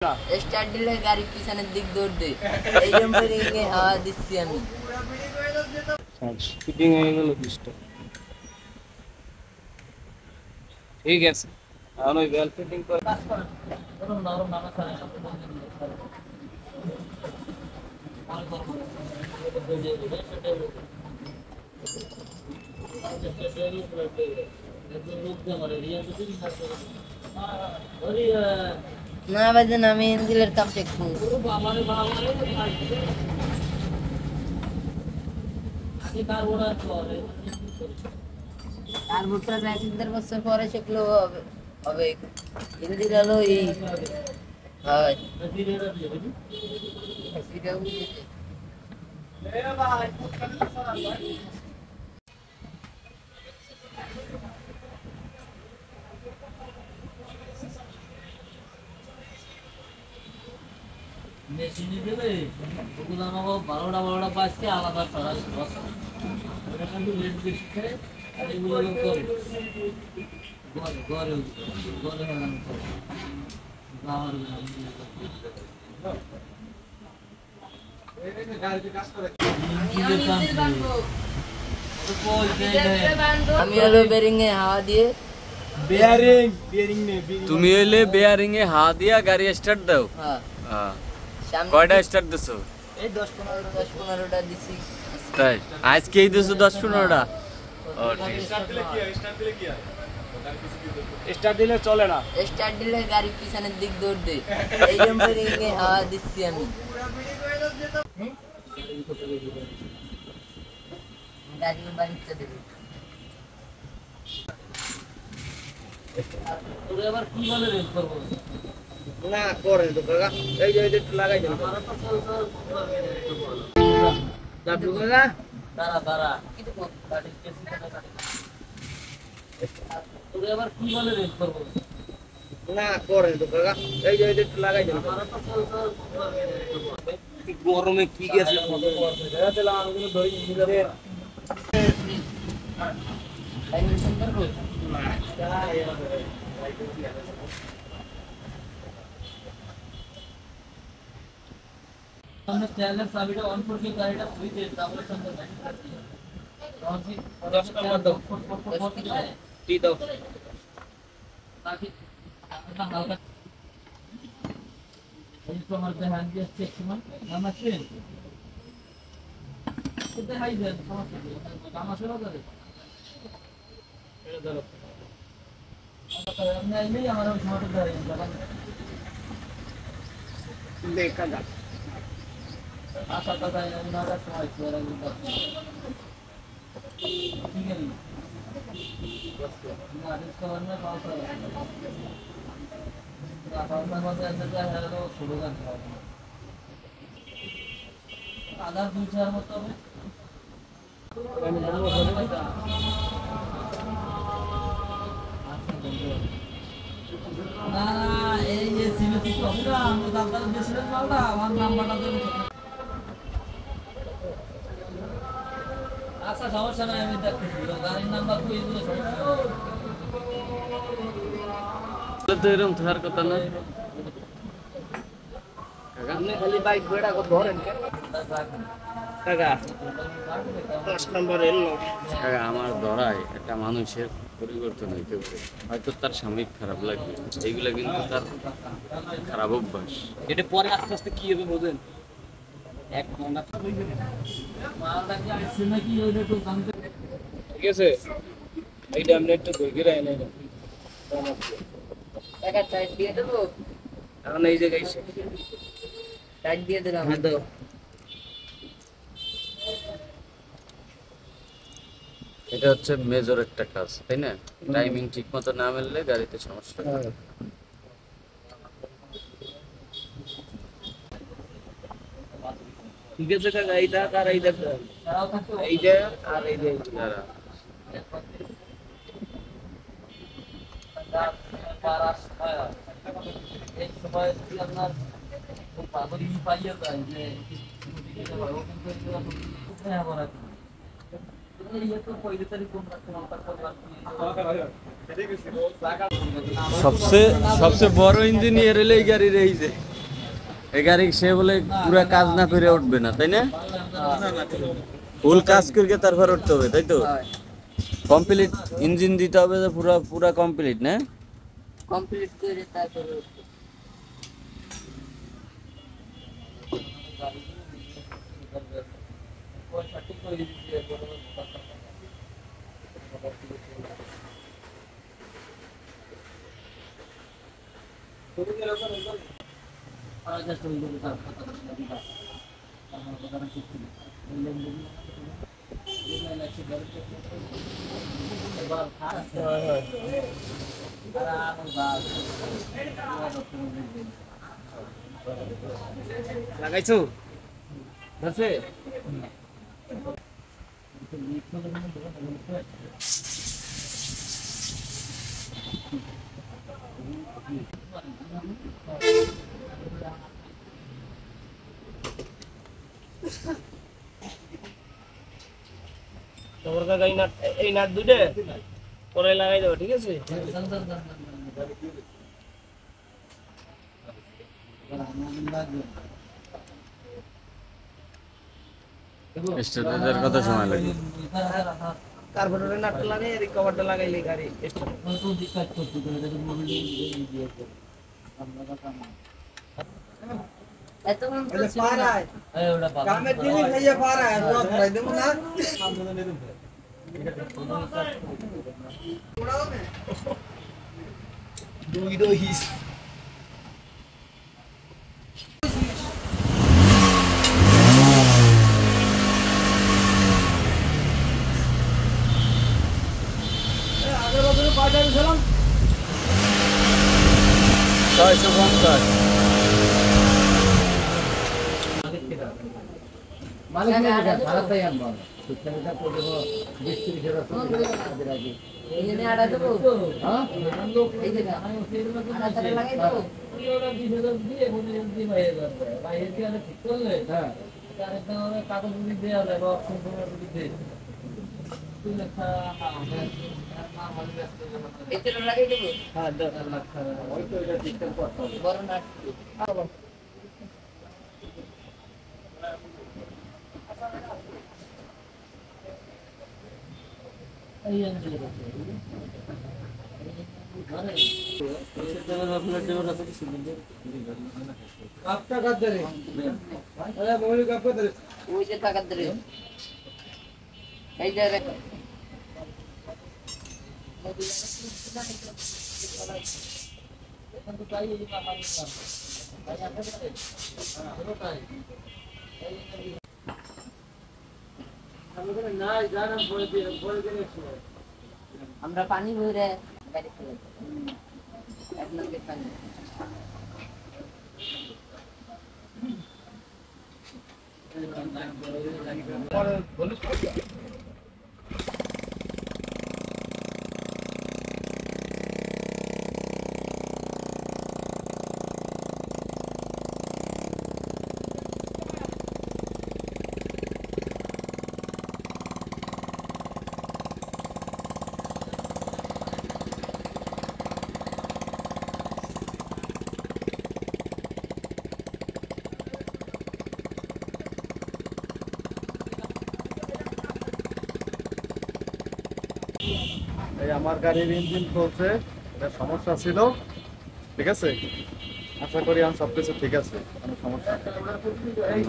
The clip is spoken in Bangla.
স্টার্ট দিলে গাড়ি পিছনের দিক দৌড় দেয় এই জম্পারিংয়ে হাওয়া দিচ্ছি আমি ফিটিং হয়ে গেল পিস্টন ঠিক আছে এখন ওই বেল ফিটিং করে কাজ করেন ধরুন নরম নামা করে সব বন্ধ করে অন করব না বাজেন আমি ইঞ্জিনের কাম চেক করব কার্বোটা এক বছর পরে শিখলো হবে ইঞ্জিন হলো এই হয় মেশিনে দেবে ওগুলো আমাকে 12টা বাজকে আলাদা করা ওটা কিন্তু লেট বেশি করে আর এগুলো করে ঘরে হলাম আমি হলো বেরিং এ হাওয়া দিয়ে তুমি হইলে বেয়ারিং এ হাত দিয়া গাড়ি স্টার্ট দাও হ্যাঁ হ্যাঁ সামনে কয়টা স্টার্ট দিছো এই 10-15টা দিছি তাই আজকেই দিছো 10-15টা ও ঠিক স্টার্ট দিলে চলে না স্টার্ট দিলে গাড়ি পিছনের দিক দৌড় দেয় এই জম্পারিংয়ে হাওয়া দিচ্ছি আমি গাড়ি বাড়িতে দেবে তোরে আবার কি বলে রেল করব না করে তো কাকা এই যে একটু লাগাই দেন আমার তো চল দাদু কাকা দাঁড়া কি তো গাড়ি কেসি কাটা তোরে আবার কি বলে রেল করব না করে তো কাকা এই যে একটু লাগাই দেন আমার তো চল গরমে কি গেছে हमने चैनल साबिटा ऑन करके गाड़ीটা খুই দে তারপরে সুন্দর নাই 10 নম্বর দাও টি দাও ताकि अपना हल्का इसको हमारे ध्यान दिया चेक मान नमस्ते कितने हाई दे काम शुरू कर दे ये धरो हमने नहीं हमारा शॉट कर देखा जा आशा करता है ना का समय तेरा ठीक है ना इसका वरना पास है रात में मत ऐसे क्या है तो शुरू कर दो आधा 2-4 मत হবে না এই যে সিমেন্ট কতটা আমরা দাদা দিয়েছিলেন মালটা আমার নাম্বারটা দেন আচ্ছা সমস্যা নাই আমি দেখতেছি গাড়ির নাম্বার কই এগুলো সমস্যা তো এরকম থাকার কথা না কাকা আপনি খালি বাইক বেড়া কো ধরেন কে কাকা 10 নম্বর এলো কাকা আমার ধরায় একটা মানুষের পরিবর্তন হইতে পারে হয়তো তার সাময়িক খারাপ লাগবে এইগুলা কিন্তু তার খারাপ অভ্যাস এটা পরে আস্তে আস্তে কি হবে বুঝেন এক ঘন্টা মালটা কি আসছে নাকি ওইটা তো জানতে ঠিক আছে এইটা আমরা একটু ঘুরে রাই না টাকা টাইট দিয়ে দেবো এখন এই জায়গায় এসে টাইট দিয়ে দিলাম হ্যাঁ দাও এটা হচ্ছে মেজর একটা কাজ তাই না টাইমিং ঠিকমতো না মিললে গাড়িতে সমস্যা হয় ঠিক আছে কাকা এইটা আর এইটা এইটা আর এইটা দাঁড়া এই সময় কি আপনার পাগলি পাইয়ে যায় যে सबसे सबसे बड़ो इंजीनियर ले गाड़ी रही है। এই গাড়ি সে বলে পুরা কাজ না করে উঠবে না, তাই না? ফুল কাজ করে তারপর উঠতে হবে, তাই তো? হয় কমপ্লিট ইঞ্জিন দিতে হবে, যে পুরা পুরা কমপ্লিট না? কমপ্লিট করে তারপরে লাগাইছো আছে? তোমার কাকা এই নাট দুইটা পরে লাগাই দেবো, ঠিক আছে? স্টার্টার কত সময় লাগবে? কার্বোরেটর নাটটা লাগাই আর কভারটা লাগাইলে গাড়ি স্টার্ট। এত কামের দিনই খাইয়ে পারায় রোজ ভাই দেব না দুই দহিস আগের বছরে পাঠাই ছিলাম 650। এখানে আড়া দেবো এই যে আড়া লাগাই দেবো ভিতরে লাগাই দেবো হ্যাঁ দাও। বড় নাট কাপটা কাট দে রে আরে মোবাইল কাপটা দে ওই যে টাকা ধরে এই যে আমরা পানি ভরে গাড়ি ফেলে এক নদীর পানি এই আমার গাড়ির ইঞ্জিন চলছে, এটা সমস্যা ছিল, ঠিক আছে? আশা করি আমার সবকিছু ঠিক আছে, কোনো সমস্যা নেই।